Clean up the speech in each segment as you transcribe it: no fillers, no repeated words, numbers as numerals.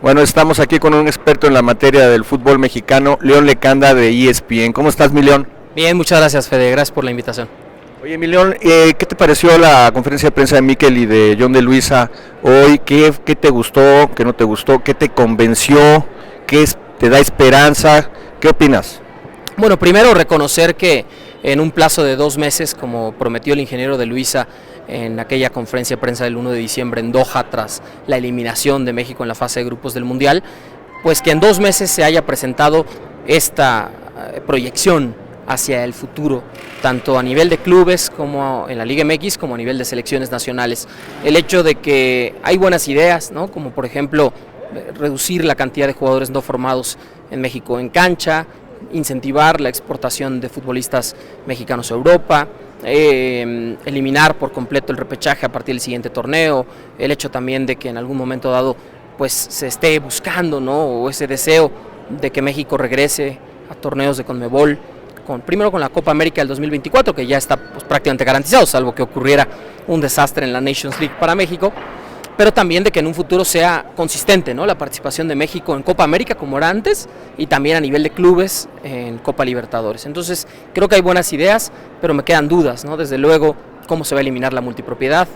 Bueno, estamos aquí con un experto en la materia del fútbol mexicano, León Lecanda de ESPN. ¿Cómo estás, mi León? Bien, muchas gracias, Fede, gracias por la invitación. Oye, mi León, ¿qué te pareció la conferencia de prensa de Mikel y de John de Luisa hoy? ¿Qué te gustó, qué no te gustó, qué te convenció, te da esperanza? ¿Qué opinas? Bueno, primero reconocer que en un plazo de 2 meses, como prometió el ingeniero de Luisa en aquella conferencia de prensa del 1 de diciembre en Doha, tras la eliminación de México en la fase de grupos del Mundial, pues que en 2 meses se haya presentado esta proyección hacia el futuro, tanto a nivel de clubes como en la Liga MX, como a nivel de selecciones nacionales. El hecho de que hay buenas ideas, ¿no? Como por ejemplo reducir la cantidad de jugadores no formados en México en cancha, incentivar la exportación de futbolistas mexicanos a Europa, eliminar por completo el repechaje a partir del siguiente torneo, el hecho también de que en algún momento dado pues se esté buscando, ¿no? O ese deseo de que México regrese a torneos de CONMEBOL, primero con la Copa América del 2024, que ya está pues, prácticamente garantizado, salvo que ocurriera un desastre en la Nations League para México, pero también de que en un futuro sea consistente, ¿no? La participación de México en Copa América como era antes y también a nivel de clubes en Copa Libertadores. Entonces creo que hay buenas ideas, pero me quedan dudas, ¿no? Desde luego cómo se va a eliminar la multipropiedad,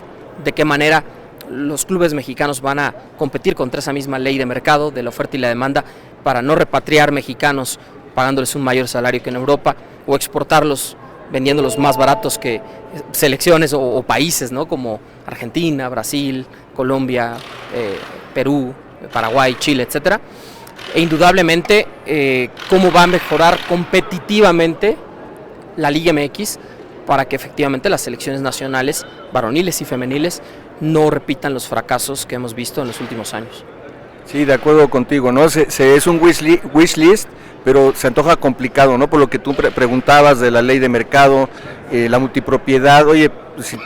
de qué manera los clubes mexicanos van a competir contra esa misma ley de mercado de la oferta y la demanda para no repatriar mexicanos pagándoles un mayor salario que en Europa o exportarlos vendiéndolos más baratos que selecciones o países, ¿no? Como Argentina, Brasil, Colombia, Perú, Paraguay, Chile, etcétera. E indudablemente cómo va a mejorar competitivamente la Liga MX para que efectivamente las selecciones nacionales, varoniles y femeniles, no repitan los fracasos que hemos visto en los últimos años. Sí, de acuerdo contigo, ¿no? Es un wish list, pero se antoja complicado, ¿no? Por lo que tú preguntabas de la ley de mercado, la multipropiedad. Oye,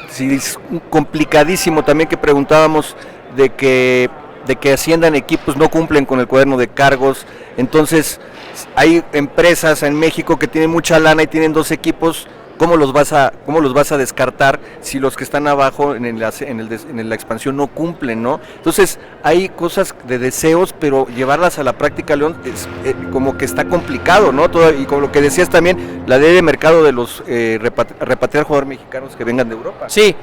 si es complicadísimo también que preguntábamos de que Hacienda en equipos no cumplen con el cuaderno de cargos. Entonces hay empresas en México que tienen mucha lana y tienen 2 equipos. ¿Cómo los vas a descartar si los que están abajo en la expansión no cumplen, ¿no? Entonces hay cosas de deseos, pero llevarlas a la práctica, León, es como que está complicado, ¿no? Y como lo que decías también, la ley de mercado de los repatriar jugadores mexicanos que vengan de Europa. Sí,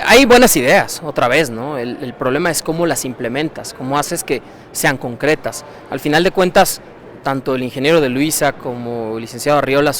hay buenas ideas, otra vez, ¿no? El problema es cómo las implementas, cómo haces que sean concretas. Al final de cuentas, tanto el ingeniero de Luisa como el licenciado Arriola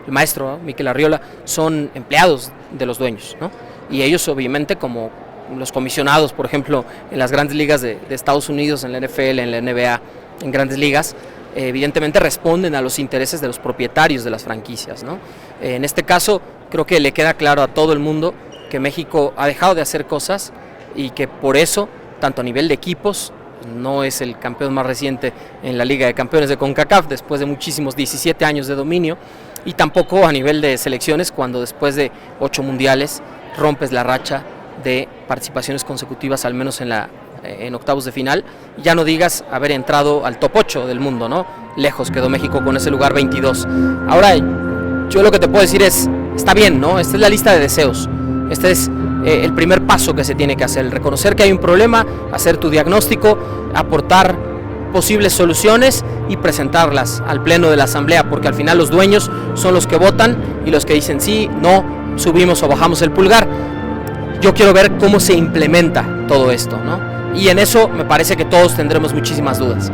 el maestro Mikel Arriola, son empleados de los dueños, ¿no? Y ellos obviamente como los comisionados, por ejemplo, en las grandes ligas de Estados Unidos, en la NFL, en la NBA, en grandes ligas, evidentemente responden a los intereses de los propietarios de las franquicias, ¿no? En este caso, creo que le queda claro a todo el mundo que México ha dejado de hacer cosas y que por eso, tanto a nivel de equipos, no es el campeón más reciente en la Liga de Campeones de CONCACAF después de muchísimos 17 años de dominio, y tampoco a nivel de selecciones cuando después de 8 mundiales rompes la racha de participaciones consecutivas al menos en octavos de final, ya no digas haber entrado al top 8 del mundo, ¿no? Lejos quedó México con ese lugar 22. Ahora yo lo que te puedo decir es, está bien, ¿no? Esta es la lista de deseos, este es el primer paso que se tiene que hacer, reconocer que hay un problema, hacer tu diagnóstico, aportar posibles soluciones y presentarlas al pleno de la asamblea, porque al final los dueños son los que votan y los que dicen sí, no, subimos o bajamos el pulgar. Yo quiero ver cómo se implementa todo esto, ¿no? Y en eso me parece que todos tendremos muchísimas dudas.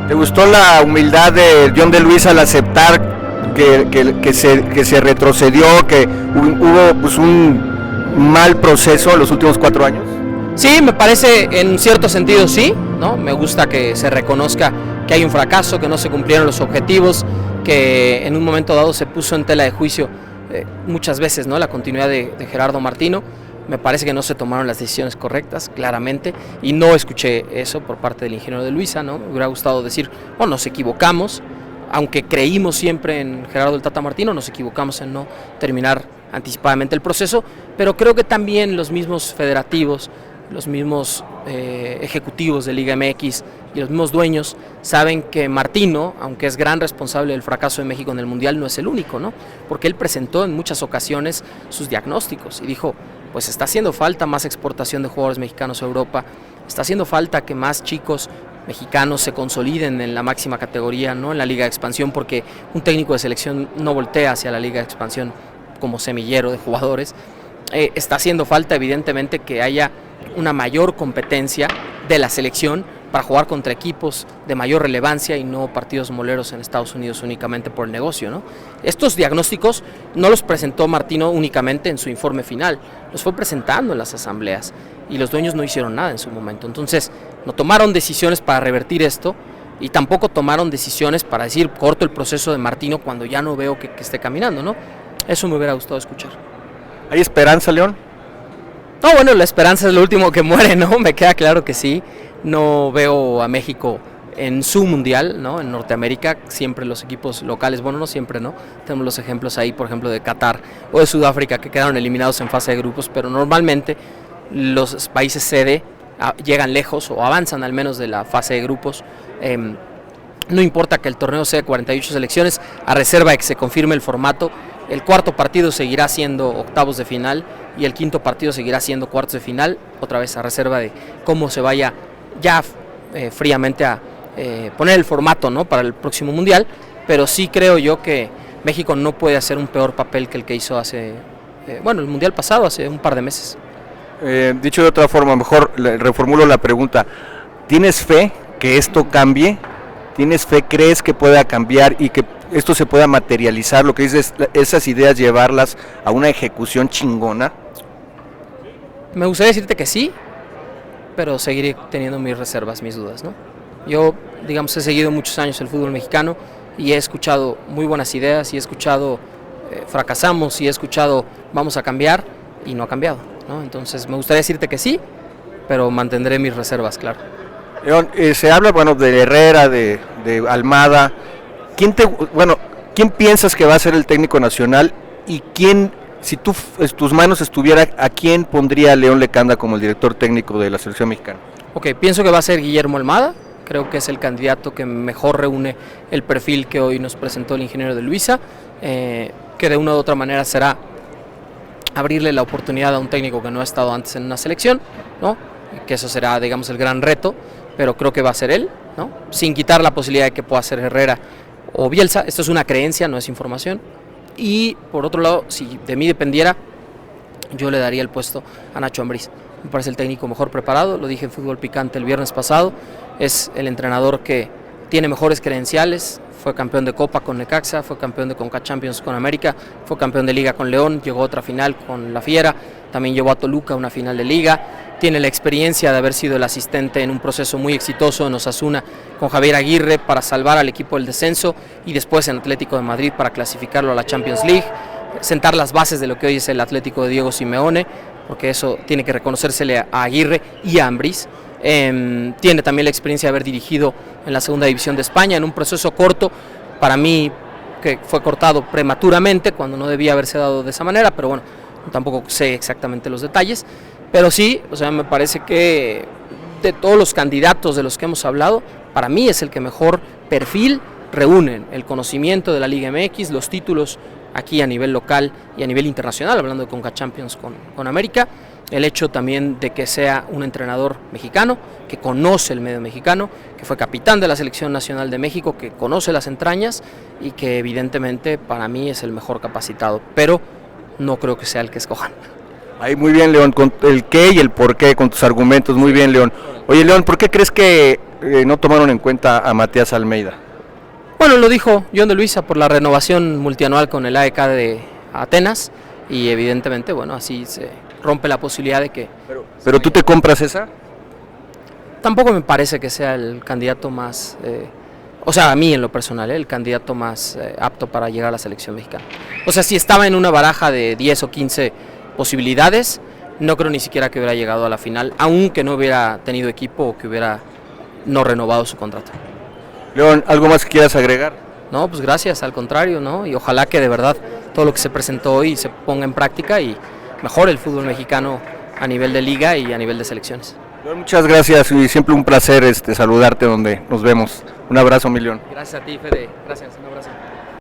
¿Te gustó la humildad de John de Luisa al aceptar que se retrocedió, que hubo pues un mal proceso en los últimos 4 años? Sí, me parece en cierto sentido sí, ¿no? Me gusta que se reconozca que hay un fracaso, que no se cumplieron los objetivos, que en un momento dado se puso en tela de juicio muchas veces, ¿no? La continuidad de Gerardo Martino. Me parece que no se tomaron las decisiones correctas, claramente, y no escuché eso por parte del ingeniero de Luisa, ¿no? Me hubiera gustado decir, bueno, nos equivocamos, aunque creímos siempre en Gerardo el Tata Martino, nos equivocamos en no terminar anticipadamente el proceso, pero creo que también los mismos federativos, los mismos ejecutivos de Liga MX y los mismos dueños saben que Martino, aunque es gran responsable del fracaso de México en el Mundial, no es el único, ¿no? Porque él presentó en muchas ocasiones sus diagnósticos y dijo, pues está haciendo falta más exportación de jugadores mexicanos a Europa, está haciendo falta que más chicos mexicanos se consoliden en la máxima categoría, ¿no? En la Liga de Expansión, porque un técnico de selección no voltea hacia la Liga de Expansión como semillero de jugadores. Está haciendo falta evidentemente que haya una mayor competencia de la selección para jugar contra equipos de mayor relevancia y no partidos moleros en Estados Unidos únicamente por el negocio, ¿no? Estos diagnósticos no los presentó Martino únicamente en su informe final, los fue presentando en las asambleas y los dueños no hicieron nada en su momento. Entonces no tomaron decisiones para revertir esto y tampoco tomaron decisiones para decir corto el proceso de Martino cuando ya no veo que esté caminando, ¿no? Eso me hubiera gustado escuchar. ¿Hay esperanza, León? No, bueno, la esperanza es lo último que muere, ¿no? Me queda claro que sí. No veo a México en su mundial, ¿no? En Norteamérica, siempre los equipos locales, bueno, no siempre, ¿no? Tenemos los ejemplos ahí, por ejemplo, de Qatar o de Sudáfrica, que quedaron eliminados en fase de grupos, pero normalmente los países sede llegan lejos o avanzan al menos de la fase de grupos. No importa que el torneo sea de 48 selecciones, a reserva de que se confirme el formato, el cuarto partido seguirá siendo octavos de final y el quinto partido seguirá siendo cuartos de final, otra vez a reserva de cómo se vaya ya fríamente a poner el formato, ¿no? Para el próximo mundial, pero sí creo yo que México no puede hacer un peor papel que el que hizo hace, el mundial pasado, hace un par de meses. Dicho de otra forma, mejor reformulo la pregunta, ¿tienes fe que esto cambie? ¿Tienes fe, crees que pueda cambiar y que esto se pueda materializar, lo que dices, esas ideas llevarlas a una ejecución chingona? Me gustaría decirte que sí, pero seguiré teniendo mis reservas, mis dudas, ¿no? Yo, digamos, he seguido muchos años el fútbol mexicano y he escuchado muy buenas ideas y he escuchado fracasamos y he escuchado vamos a cambiar y no ha cambiado, ¿no? Entonces me gustaría decirte que sí, pero mantendré mis reservas, claro. León, se habla, de Herrera, de Almada. ¿Quién piensas que va a ser el técnico nacional y quién, si tus manos estuviera, a quién pondría León Lecanda como el director técnico de la selección mexicana? Ok, pienso que va a ser Guillermo Almada, creo que es el candidato que mejor reúne el perfil que hoy nos presentó el ingeniero de Luisa, que de una u otra manera será abrirle la oportunidad a un técnico que no ha estado antes en una selección, ¿no? Que eso será, digamos, el gran reto, pero creo que va a ser él, ¿no? Sin quitar la posibilidad de que pueda ser Herrera o Bielsa. Esto es una creencia, no es información. Y por otro lado, si de mí dependiera, yo le daría el puesto a Nacho Ambriz. Me parece el técnico mejor preparado, lo dije en Fútbol Picante el viernes pasado, es el entrenador que tiene mejores credenciales, fue campeón de Copa con Necaxa, fue campeón de Conca Champions con América, fue campeón de Liga con León, llegó a otra final con La Fiera, también llevó a Toluca a una final de Liga, tiene la experiencia de haber sido el asistente en un proceso muy exitoso en Osasuna con Javier Aguirre para salvar al equipo del descenso y después en Atlético de Madrid para clasificarlo a la Champions League, sentar las bases de lo que hoy es el Atlético de Diego Simeone, porque eso tiene que reconocérsele a Aguirre y a Ambriz. Tiene también la experiencia de haber dirigido en la segunda división de España en un proceso corto, para mí que fue cortado prematuramente cuando no debía haberse dado de esa manera, pero bueno, tampoco sé exactamente los detalles, pero sí, me parece que de todos los candidatos de los que hemos hablado, para mí es el que mejor perfil reúnen, el conocimiento de la Liga MX, los títulos aquí a nivel local y a nivel internacional, hablando de Conca Champions con América, el hecho también de que sea un entrenador mexicano, que conoce el medio mexicano, que fue capitán de la Selección Nacional de México, que conoce las entrañas y que evidentemente para mí es el mejor capacitado, pero no creo que sea el que escojan. Ahí muy bien, León, con el qué y el por qué, con tus argumentos, muy bien, León. Oye, León, ¿por qué crees que no tomaron en cuenta a Matías Almeida? Bueno, lo dijo John de Luisa por la renovación multianual con el AEK de Atenas y evidentemente, así se rompe la posibilidad de que... ¿Pero tú te compras esa? Tampoco me parece que sea el candidato más... a mí en lo personal, el candidato más apto para llegar a la selección mexicana. Si estaba en una baraja de 10 o 15 posibilidades, no creo ni siquiera que hubiera llegado a la final, aunque no hubiera tenido equipo o que hubiera no renovado su contrato. León, ¿algo más que quieras agregar? No, pues gracias, al contrario, ¿no? Y ojalá que de verdad todo lo que se presentó hoy se ponga en práctica y mejore el fútbol mexicano a nivel de liga y a nivel de selecciones. León, muchas gracias y siempre un placer saludarte donde nos vemos. Un abrazo, mi León. Gracias a ti, Fede. Gracias, un abrazo.